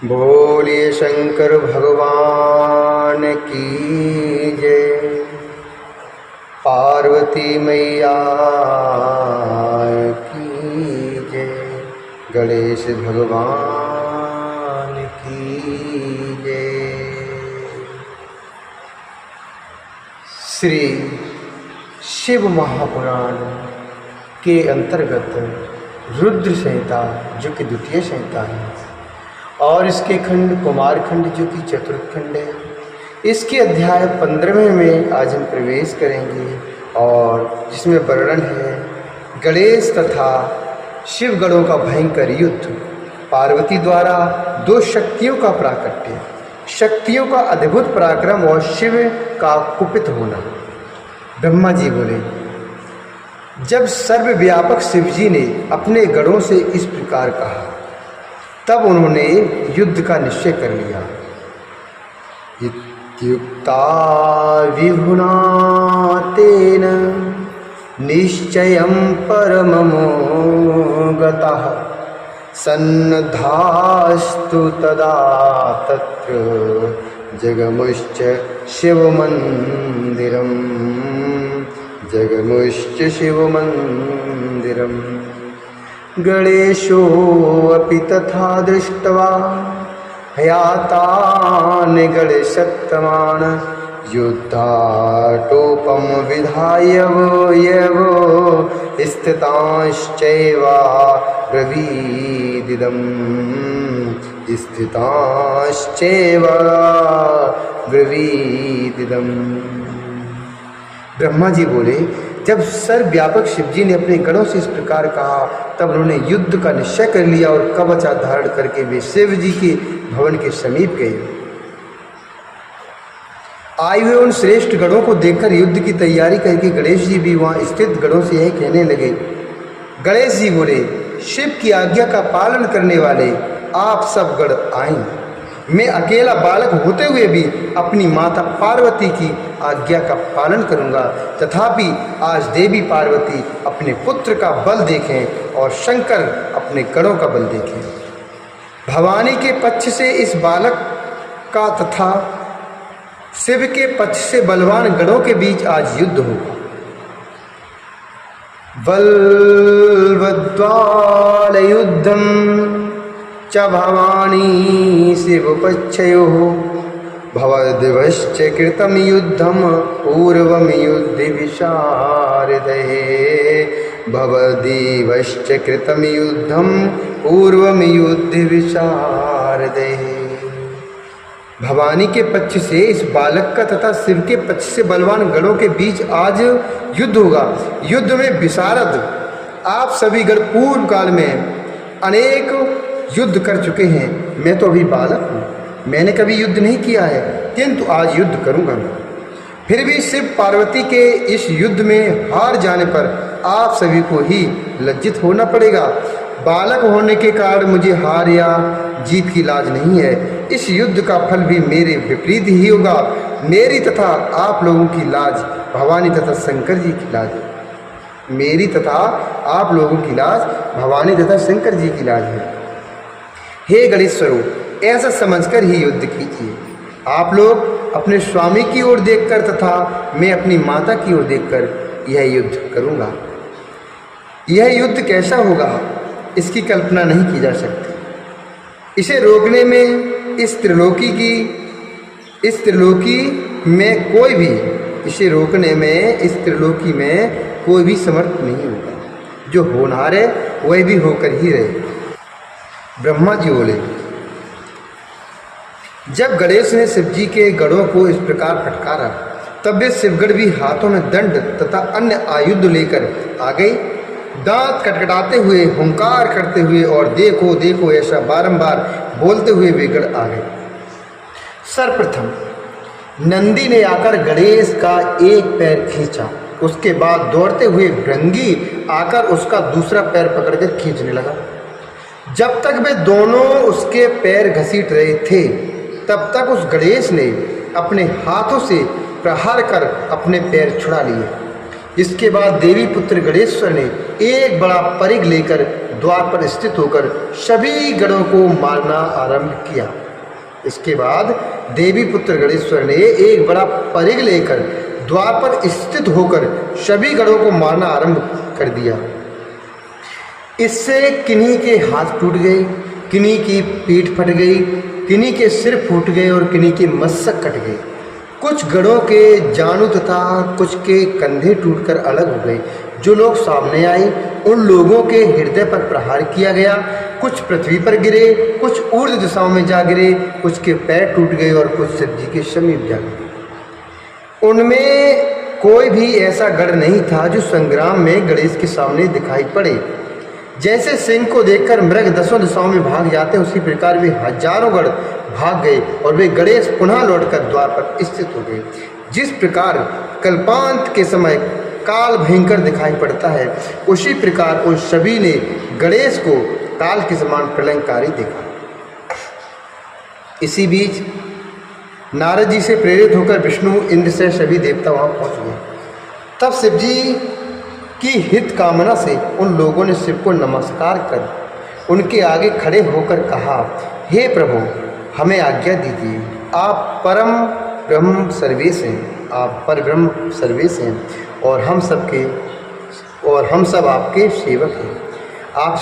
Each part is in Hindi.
बोलिए शंकर भगवान की जय। पार्वती मैया की जय। गणेश भगवान की जय। श्री शिव महापुराण के अंतर्गत रुद्र संहिता जो कि द्वितीय संहिता है और इसके खंड कुमार खंड जो कि चतुर्थ खंड है, इसके अध्याय 15वें में आज हम प्रवेश करेंगे और जिसमें वर्णन है गणेश तथा शिव गणों का भयंकर युद्ध, पार्वती द्वारा दो शक्तियों का प्राकट्य, शक्तियों का अद्भुत पराक्रम और शिव का कुपित होना। ब्रह्मा जी बोले, जब सर्वव्यापक शिवजी ने अपने गणों से इस प्रकार कहा तब उन्होंने युद्ध का निश्चय कर लिया। इत्युक्ता विहुना तेन निश्चयं परममो गतः सन्नद्धास्तु तदा तत्र जगमुश्च शिवमन्दिरम् जगमुश्च शिवमन्दिरम्। गणेशोऽपि तथा दृष्ट्वा हयातान् गणेशत्तमान् युद्धाटोपं विधाय यवो स्थितांश्चैवाब्रवीदिदम् स्थितांश्चैवाब्रवीदिदम्। ब्रह्मा जी बोले, जब सर्वव्यापक शिवजी ने अपने गणों से इस प्रकार कहा तब उन्होंने युद्ध का निश्चय कर लिया और कवच धारण करके वे शिव जी के भवन के समीप गए। आए हुए उन श्रेष्ठ गणों को देखकर युद्ध की तैयारी करके गणेश जी भी वहां स्थित गणों से यही कहने लगे। गणेश जी बोले, शिव की आज्ञा का पालन करने वाले आप सब गण आए। मैं अकेला बालक होते हुए भी अपनी माता पार्वती की आज्ञा का पालन करूंगा। तथापि आज देवी पार्वती अपने पुत्र का बल देखें और शंकर अपने गणों का बल देखें। भवानी के पक्ष से इस बालक का तथा शिव के पक्ष से बलवान गणों के बीच आज युद्ध होगा। बलवद्वाल युद्धम च भवानी शिवपक्षयोः भवद्वश्च कृतं युद्धं पूर्वं युद्धे विशारदये भवद्वश्च कृतं युद्धं पूर्वं युद्धे विशारदये। भवानी के पक्ष से इस बालक का तथा शिव के पक्ष से बलवान गणों के बीच आज युद्ध होगा। युद्ध में विशारद आप सभी गण पूर्व काल में अनेक युद्ध कर चुके हैं। मैं तो अभी बालक हूँ, मैंने कभी युद्ध नहीं किया है, किंतु आज युद्ध करूँगा। फिर भी शिव पार्वती के इस युद्ध में हार जाने पर आप सभी को ही लज्जित होना पड़ेगा। बालक होने के कारण मुझे हार या जीत की लाज नहीं है। इस युद्ध का फल भी मेरे विपरीत ही होगा। मेरी तथा आप लोगों की लाज भवानी तथा शंकर जी की लाज है। मेरी तथा आप लोगों की लाज भवानी तथा शंकर जी की लाज है। हे गणेश स्वरूप, ऐसा समझकर ही युद्ध कीजिए। आप लोग अपने स्वामी की ओर देखकर तथा मैं अपनी माता की ओर देखकर यह युद्ध करूंगा। यह युद्ध कैसा होगा इसकी कल्पना नहीं की जा सकती। इसे रोकने में इस त्रिलोकी में कोई भी इसे रोकने में इस त्रिलोकी में कोई भी समर्थ नहीं होगा। जो होनहार है वह भी होकर ही रहे। ब्रह्मा जी बोले, जब गणेश ने शिवजी के गणों को इस प्रकार फटकारा तब वे शिवगण भी हाथों में दंड तथा अन्य आयुध लेकर आ गए। दांत कटकटाते हुए, हुंकार करते हुए और देखो देखो ऐसा बारंबार बोलते हुए वे गण आ गए। सर्वप्रथम नंदी ने आकर गणेश का एक पैर खींचा। उसके बाद दौड़ते हुए भृंगी आकर उसका दूसरा पैर पकड़कर खींचने लगा। जब तक वे दोनों उसके पैर घसीट रहे थे तब तक उस गणेश ने अपने हाथों से प्रहार कर अपने पैर छुड़ा लिए। इसके बाद देवी पुत्र गणेश्वर ने एक बड़ा परिघ लेकर द्वार पर स्थित होकर सभी गणों को मारना आरंभ किया। इसके बाद देवी पुत्र गणेश्वर ने एक बड़ा परिघ लेकर द्वार पर स्थित होकर सभी गणों को मारना आरंभ कर दिया। इससे किन्हीं के हाथ टूट गए, किन्हीं की पीठ फट गई, किन्हीं के सिर फूट गए और किन्हीं के मस्तक कट गए। कुछ गणों के जानु तथा कुछ के कंधे टूटकर अलग हो गए। जो लोग सामने आए उन लोगों के हृदय पर प्रहार किया गया। कुछ पृथ्वी पर गिरे, कुछ ऊर्ध्व दिशाओं में जा गिरे, कुछ के पैर टूट गए और कुछ शिव जी के समीप जा गिरे। उनमें कोई भी ऐसा गण नहीं था जो संग्राम में गणेश के सामने दिखाई पड़े। जैसे सिंह को देखकर मृग दसों दिशाओं में भाग जाते, उसी प्रकार वे हजारों गण भाग गए और वे गणेश पुनः लौटकर द्वार पर स्थित हो गए। जिस प्रकार कल्पांत के समय काल भयंकर दिखाई पड़ता है, उसी प्रकार उन सभी ने गणेश को काल के समान प्रलयंकारी देखा। इसी बीच नारद जी से प्रेरित होकर विष्णु, इंद्र से सभी देवता वहां पहुंच गए। तब शिव जी की हित कामना से उन लोगों ने शिव को नमस्कार कर उनके आगे खड़े होकर कहा, हे प्रभु, हमें आज्ञा दीजिए। आप परम ब्रह्म सर्वेश हैं, आप पर ब्रह्म सर्वेश हैं और हम सब आपके सेवक हैं। आप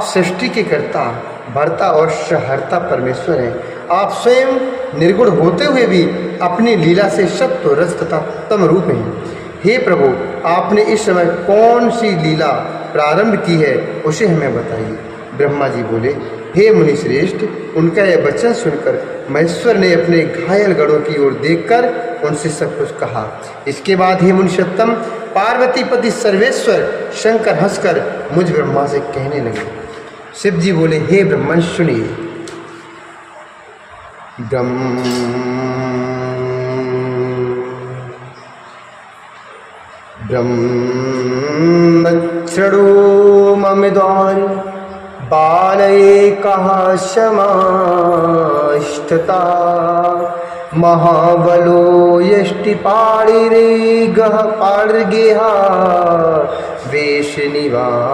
सृष्टि के कर्ता, भर्ता और सहर्ता परमेश्वर हैं। आप स्वयं निर्गुण होते हुए भी अपनी लीला से सत्व, रज तथा तम रूप हैं। हे प्रभु, आपने इस समय कौन सी लीला प्रारंभ की है, उसे हमें बताइए। ब्रह्मा जी बोले, हे मुनि श्रेष्ठ, उनका यह वचन सुनकर महेश्वर ने अपने घायल गणों की ओर देखकर उनसे सब कुछ कहा। इसके बाद हे मुनि सत्तम, पार्वती पति सर्वेश्वर शंकर हंसकर मुझ ब्रह्मा से कहने लगे। शिव जी बोले, हे ब्रह्मन सुनिए। ब्रह्मक्षणो ममिद्वान् बालैकः समाश्रिता महाबलो यष्टिपाणिरेगः पाणिर्गेहः वेशनिवारकः।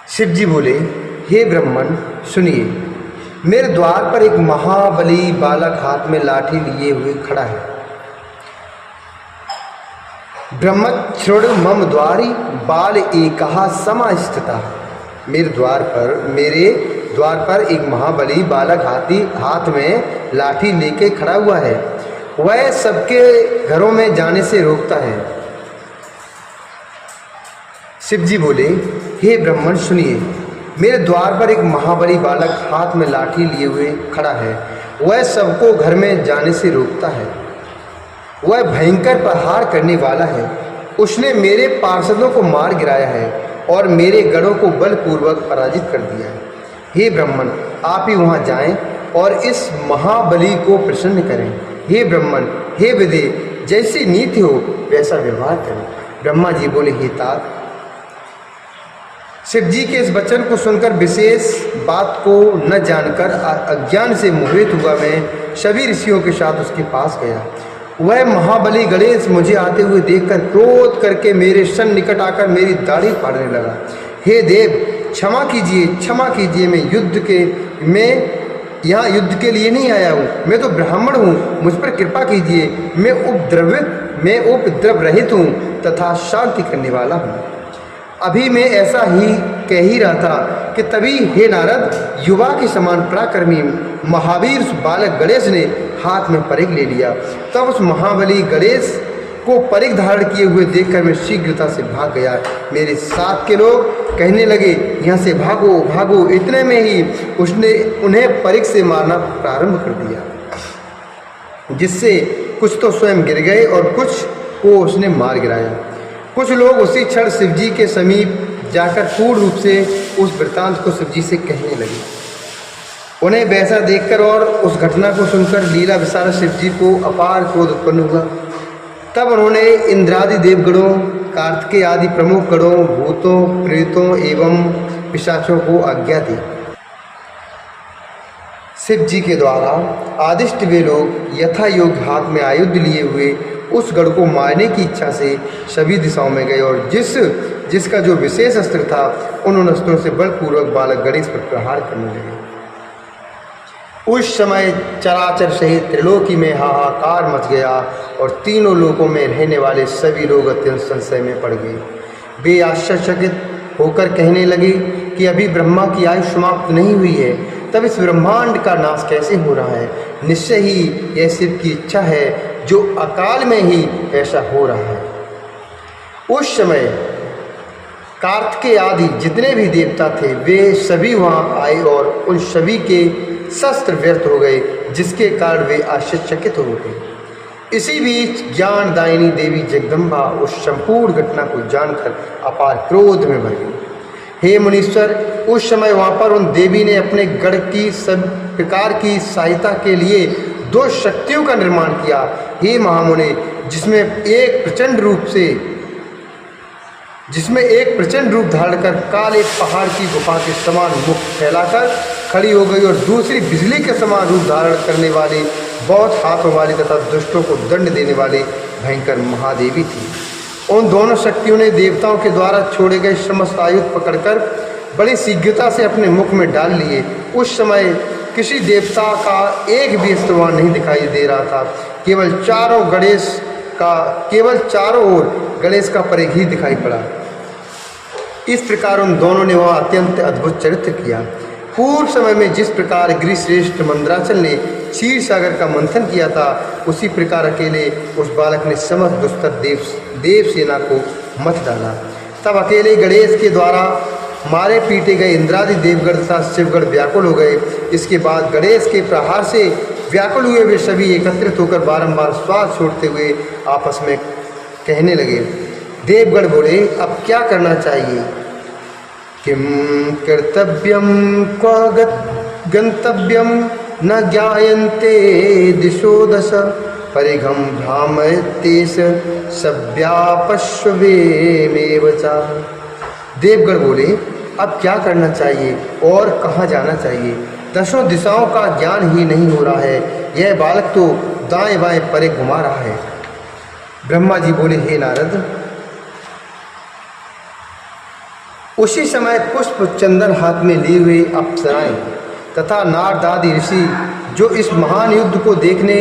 शिव जी बोले, हे ब्रह्मन सुनिए, मेरे द्वार पर एक महाबली बालक हाथ में लाठी लिए हुए खड़ा है। ब्रह्मक्षुण मम द्वारी बाल एकहा समास्थिता। मेरे द्वार पर एक महाबली बालक हाथ में लाठी लेके खड़ा हुआ है। वह सबके घरों में जाने से रोकता है। शिव जी बोले, हे ब्रह्मन सुनिए, मेरे द्वार पर एक महाबली बालक हाथ में लाठी लिए हुए खड़ा है। वह सबको घर में जाने से रोकता है। वह भयंकर प्रहार करने वाला है। उसने मेरे पार्षदों को मार गिराया है और मेरे गणों को बलपूर्वक पराजित कर दिया है। हे ब्रह्मन, आप ही वहाँ जाएं और इस महाबली को प्रसन्न करें। हे ब्रह्मन, हे विदे, जैसी नीति हो वैसा व्यवहार करें। ब्रह्मा जी बोले, हे तात। शिव जी के इस वचन को सुनकर, विशेष बात को न जानकर अज्ञान से मोहित हुआ मैं सभी ऋषियों के साथ उसके पास गया। वह महाबली गणेश मुझे आते हुए देखकर क्रोध करके मेरे सन्निकट आकर मेरी दाढ़ी फाड़ने लगा। हे देव, क्षमा कीजिए, मैं यहाँ युद्ध के लिए नहीं आया हूँ। मैं तो ब्राह्मण हूँ, मुझ पर कृपा कीजिए। मैं उपद्रव रहित हूँ तथा शांति करने वाला हूँ। अभी मैं ऐसा ही कह ही रहा था कि तभी हे नारद, युवा के समान पराक्रमी महावीर बालक गणेश ने हाथ में परिघ ले लिया। तब उस महाबली गणेश को परिघ धारण किए हुए देखकर मैं शीघ्रता से भाग गया। मेरे साथ के लोग कहने लगे, यहाँ से भागो भागो। इतने में ही उसने उन्हें परिघ से मारना प्रारंभ कर दिया, जिससे कुछ तो स्वयं गिर गए और कुछ को उसने मार गिराया। कुछ लोग उसी क्षण शिव जी के समीप जाकर पूर्ण रूप से उस वृत्तांत को शिव जी से कहने लगे। उन्हें वैसा देखकर और उस घटना को सुनकर लीला विशारद शिव जी को अपार क्रोध उत्पन्न हुआ। तब उन्होंने इंद्रादि देवगणों, कार्तिकेय आदि प्रमुख गणों, भूतों, प्रेतों एवं पिशाचों को आज्ञा दी। शिव जी के द्वारा आदिष्ट वे लोग यथा योग हाथ में आयुध लिए हुए उस गढ़ को मारने की इच्छा से सभी दिशाओं में गए और जिसका जो विशेष अस्त्र था उन अस्त्रों से बलपूर्वक बालक गणेश पर प्रहार करने लगे। उस समय चराचर सहित त्रिलोकी में हाहाकार मच गया और तीनों लोकों में रहने वाले सभी लोग अत्यंत संशय में पड़ गए। वे आश्चर्यचकित होकर कहने लगे कि अभी ब्रह्मा की आयु समाप्त नहीं हुई है, तब इस ब्रह्मांड का नाश कैसे हो रहा है? निश्चय ही यह शिव की इच्छा है जो अकाल में ही ऐसा हो रहा है। उस समय कार्तिकेय आदि जितने भी देवता थे वे सभी वहाँ आए और उन सभी के शस्त्र व्यर्थ हो गए, जिसके कारण वे आश्चर्यचकित हो गए। इसी बीच ज्ञानदायिनी देवी जगदम्बा उस संपूर्ण घटना को जानकर अपार क्रोध में भर गई। हे मुनीश्वर, उस समय वहाँ पर उन देवी ने अपने गढ़ की सब प्रकार की सहायता के लिए 2 शक्तियों का निर्माण किया। हे महामुनि, जिसमें एक प्रचंड रूप धारण कर काले पहाड़ की गुफा के समान मुख फैलाकर खड़ी हो गई और दूसरी बिजली के समान रूप धारण करने वाली बहुत हाथों वाली तथा दुष्टों को दंड देने वाली भयंकर महादेवी थी। उन दोनों शक्तियों ने देवताओं के द्वारा छोड़े गए समस्त आयुध पकड़कर बड़ी शीघ्रता से अपने मुख में डाल लिए। उस समय किसी देवता का एक भी अस्त्र वहाँ नहीं दिखाई दे रहा था, केवल चारों ओर गणेश का परिघ ही दिखाई पड़ा। इस प्रकार उन दोनों ने वह अत्यंत अद्भुत चरित्र किया। पूर्व समय में जिस प्रकार गिरिश्रेष्ठ मंदराचल ने क्षीर सागर का मंथन किया था, उसी प्रकार अकेले उस बालक ने समस्त दुस्तर देव सेना को मत डाला। तब अकेले गणेश के द्वारा मारे पीटे गए इंद्रादि देवगढ़ तथा शिवगढ़ व्याकुल हो गए। इसके बाद गणेश के प्रहार से व्याकुल हुए वे सभी एकत्रित होकर बारंबार श्वास छोड़ते हुए आपस में कहने लगे। देवगढ़ बोले, अब क्या करना चाहिए? किम कर्तव्यम क्व गंतव्यम न ज्ञायन्ते दिशो दश परिघम भ्रामयतेश सव्यापश्वेमेव च। देवगढ़ बोले, अब क्या करना चाहिए और कहाँ जाना चाहिए? 10 दिशाओं का ज्ञान ही नहीं हो रहा है, यह बालक तो दाएं बाएं परे घुमा रहा है। ब्रह्मा जी बोले, हे नारद, उसी समय पुष्प चंदन हाथ में लिए हुए अप्सराएं तथा नारद आदि ऋषि जो इस महान युद्ध को देखने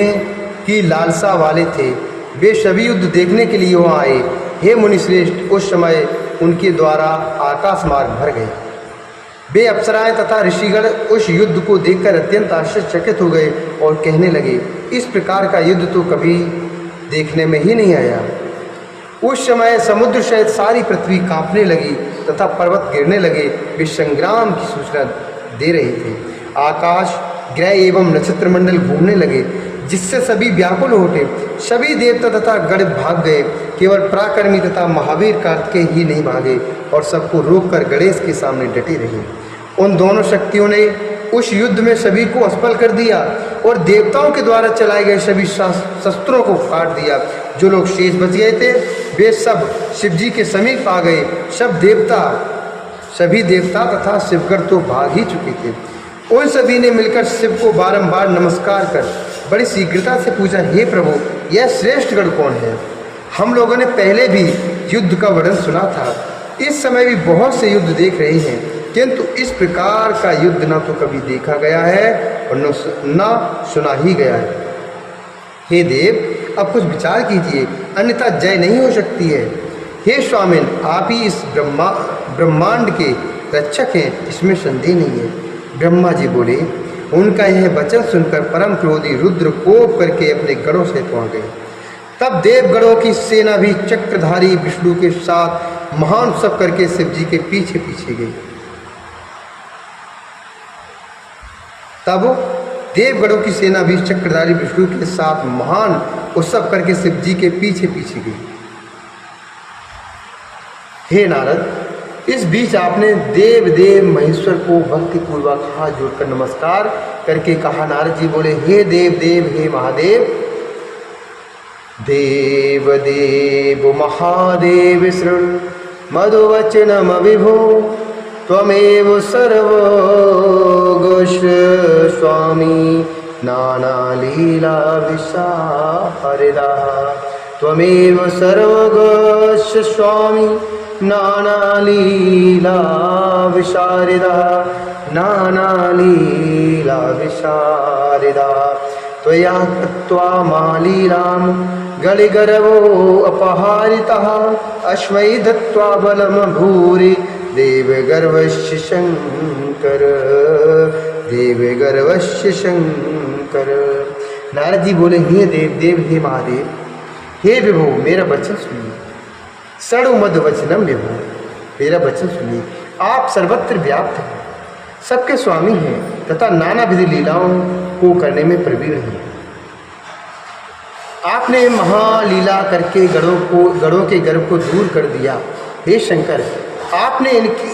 की लालसा वाले थे, वे सभी युद्ध देखने के लिए वहाँ आए। हे मुनिश्रेष्ठ, उस समय उनके द्वारा आकाश मार्ग भर गए। वे अप्सराएं तथा ऋषिगण उस युद्ध को देखकर अत्यंत आश्चर्यचकित हो गए और कहने लगे, इस प्रकार का युद्ध तो कभी देखने में ही नहीं आया। उस समय समुद्र सहित सारी पृथ्वी कांपने लगी तथा पर्वत गिरने लगे। वे संग्राम की सूचना दे रहे थे। आकाश, ग्रह एवं नक्षत्र मंडल घूमने लगे, जिससे सभी व्याकुल हो उठे। सभी देवता तथा गण भाग गए, केवल पराक्रमी तथा महावीर कार्तिकेय ही नहीं भागे और सबको रोककर गणेश के सामने डटे रहे। उन दोनों शक्तियों ने उस युद्ध में सभी को असफल कर दिया और देवताओं के द्वारा चलाए गए सभी शस्त्रों को काट दिया। जो लोग शेष बच गए थे वे सब शिवजी के समीप आ गए। सभी देवता तथा शिवगढ़ तो भाग ही चुके थे। उन सभी ने मिलकर शिव को बारंबार नमस्कार कर बड़ी शीघ्रता से पूछा, हे प्रभु, यह श्रेष्ठ गढ़ कौन है? हम लोगों ने पहले भी युद्ध का वर्णन सुना था, इस समय भी बहुत से युद्ध देख रहे हैं, किंतु इस प्रकार का युद्ध न तो कभी देखा गया है और न सुना ही गया है। हे देव, अब कुछ विचार कीजिए, अन्यथा जय नहीं हो सकती है। हे स्वामिन, आप ही इस ब्रह्मांड के रक्षक हैं, इसमें संदेह नहीं है। ब्रह्मा जी बोले, उनका यह वचन सुनकर परम क्रोधी रुद्र कोप करके अपने गढ़ों से पहुँच गए। तब देवगढ़ों की सेना भी चक्रधारी विष्णु के साथ महान उत्सव करके शिव जी के पीछे पीछे गई। तब देवगढ़ों की सेना भी चक्रधारी विष्णु के साथ महान उत्सव करके शिव जी के पीछे पीछे गई। हे नारद, इस बीच आपने देव महेश्वर को भक्ति पूर्वक हाथ जोड़कर नमस्कार करके कहा। नारद जी बोले, हे देव हे महादेव, देव महादेव शृणु मधुवचनम विभो त्वमेव सर्वोघोष स्वामी नाना लीला विशारदा त्वमेव सर्वगस्य स्वामी नानालीला विशारदा नानालीला विशारदा त्वया कृत्वा मालीलां गलिगर्वो अपहारितः अस्मै दत्त्वा बलं भूरि देवगर्वस्य शंकर देवगर्वस्य शंकर। नारद जी बोले, हे देव देव, हे महादेव, हे विभो, मेरा वचन सुनिए। सड़ु मद वचनम विभो, मेरा वचन सुनिए। आप सर्वत्र व्याप्त हैं, सबके स्वामी हैं तथा नाना विधि लीलाओं को करने में प्रवीण हैं। आपने महालीला करके गणों के गर्व को दूर कर दिया। हे शंकर, आपने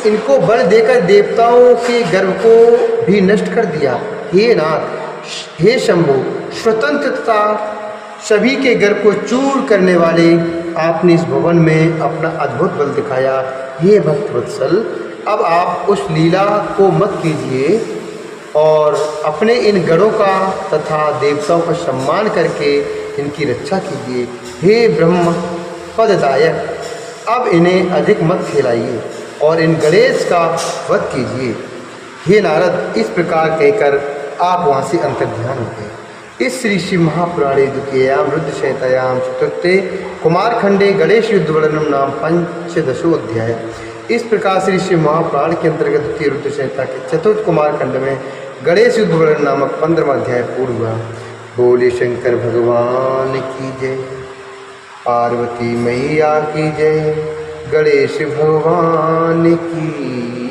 इनको बल देकर देवताओं के गर्व को भी नष्ट कर दिया। हे नाथ, हे शंभु, स्वतंत्रता सभी के गर्व को चूर करने वाले आपने इस भवन में अपना अद्भुत बल दिखाया। हे भक्त वत्सल, अब आप उस लीला को मत कीजिए और अपने इन गणों का तथा देवताओं का सम्मान करके इनकी रक्षा कीजिए। हे ब्रह्म पददायक, अब इन्हें अधिक मत खिलाइए और इन गणेश का वध कीजिए। हे नारद, इस प्रकार कहकर आप वहाँ से अंतर्ध्यान हो गए। इस श्री शिव महापुराणे द्वितीयाम रुद्र संहितायाम चतुर्थे कुमारखंडे गणेश युद्ध वर्णनम नाम पंचदशोऽध्याय। इस प्रकार श्री शिव महापुराण के अंतर्गत द्वितीय रुद्र संहिता के चतुर्थ कुमारखंड में गणेश युद्ध वर्णन नामक 15वां अध्याय पूर्ण हुआ। बोले शंकर भगवान की जय, पार्वती मैया की जय, गणेश भगवान की